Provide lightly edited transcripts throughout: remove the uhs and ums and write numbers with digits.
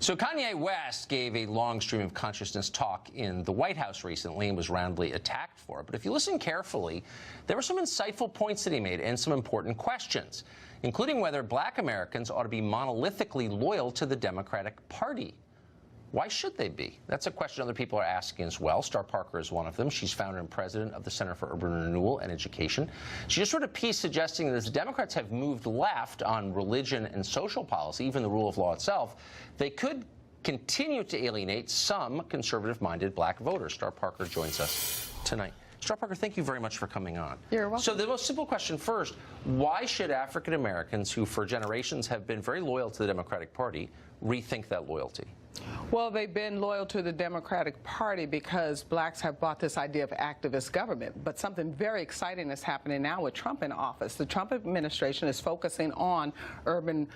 So Kanye West gave a long stream of consciousness talk in the White House recently and was roundly attacked for it. But if you listen carefully, there were some insightful points that he made and some important questions, including whether black Americans ought to be monolithically loyal to the Democratic Party. Why should they be? That's a question other people are asking as well. Star Parker is one of them. She's founder and president of the Center for Urban Renewal and Education. She just wrote a piece suggesting that as the Democrats have moved left on religion and social policy, even the rule of law itself, they could continue to alienate some conservative-minded black voters. Star Parker joins us tonight. Star Parker, thank you very much for coming on. You're welcome. So the most simple question first, why should African Americans who for generations have been very loyal to the Democratic Party rethink that loyalty? Well, they've been loyal to the Democratic Party because blacks have bought this idea of activist government. But something very exciting is happening now with Trump in office. The Trump administration is focusing on urban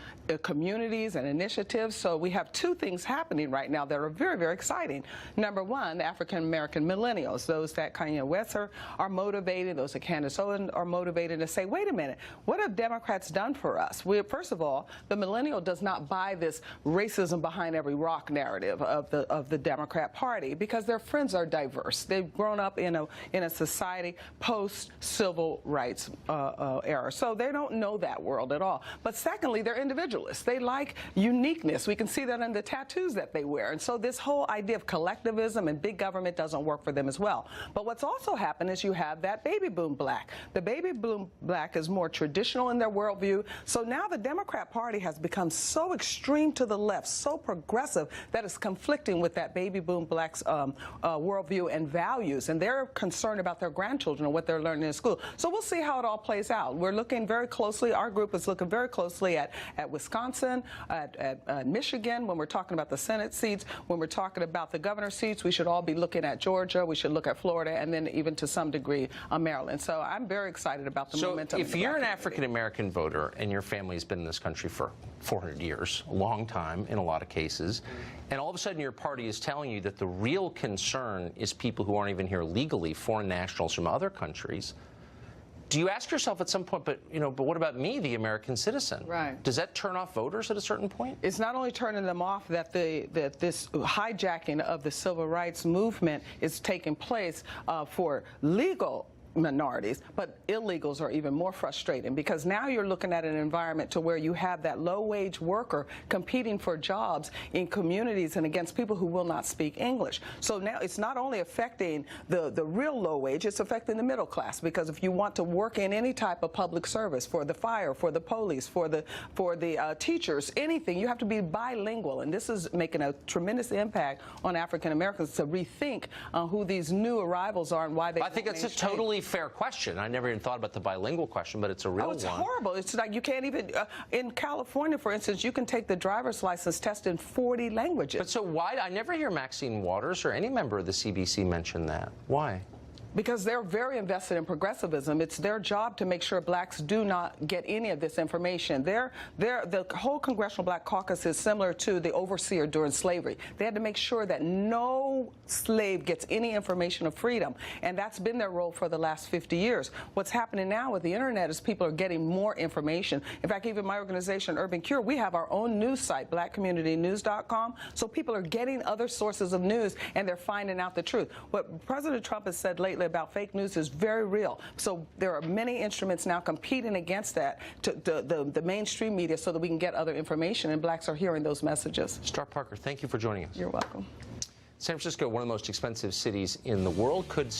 communities and initiatives. So we have two things happening right now that are very, very exciting. Number one, the African-American millennials, those that Kanye West are motivated, those that Candace Owens are motivated to say, wait a minute, what have Democrats done for us? First of all, the millennial does not buy this racism behind every rock narrative of the Democrat Party because their friends are diverse. They've grown up in a society post-civil rights era, so they don't know that world at all. But secondly, they're individualists. They like uniqueness. We can see that in the tattoos that they wear. And so this whole idea of collectivism and big government doesn't work for them as well. But what's also happened is you have that baby boom black. The baby boom black is more traditional in their worldview. So now the Democrat Party has become so extreme to the left, so progressive, that is conflicting with that baby boom black's worldview and values, and they're concerned about their grandchildren and what they're learning in school. So we'll see how it all plays out. We're looking very closely, our group is looking very closely at Wisconsin, at Michigan, when we're talking about the Senate seats, when we're talking about the governor's seats, we should all be looking at Georgia, we should look at Florida, and then even to some degree Maryland. So I'm very excited about the momentum. So if you're an African-American voter and your family's been in this country for 400 years, a long time in a lot of cases, and all of a sudden your party is telling you that the real concern is people who aren't even here legally, foreign nationals from other countries, do you ask yourself at some point, but what about me, the American citizen? Right. Does that turn off voters at a certain point? It's not only turning them off that this hijacking of the civil rights movement is taking place for legal minorities, but illegals are even more frustrating because now you're looking at an environment to where you have that low-wage worker competing for jobs in communities and against people who will not speak English. So now it's not only affecting the real low wage, it's affecting the middle class, because if you want to work in any type of public service, for the fire, for the police, for the teachers, anything, you have to be bilingual, and this is making a tremendous impact on African Americans to rethink who these new arrivals are and why they I think it's a totally fair question. I never even thought about the bilingual question, but it's a real one. It's horrible. It's like you can't even, in California, for instance, you can take the driver's license test in 40 languages. But so why, I never hear Maxine Waters or any member of the CBC mention that. Why? Because they're very invested in progressivism. It's their job to make sure blacks do not get any of this information. The whole Congressional Black Caucus is similar to the overseer during slavery. They had to make sure that no slave gets any information of freedom, and that's been their role for the last 50 years. What's happening now with the internet is people are getting more information. In fact, even my organization, Urban Cure, we have our own news site, blackcommunitynews.com, so people are getting other sources of news, and they're finding out the truth. What President Trump has said lately about fake news is very real. So there are many instruments now competing against that, the mainstream media, so that we can get other information, and blacks are hearing those messages. Star Parker, thank you for joining us. You're welcome. San Francisco, one of the most expensive cities in the world, could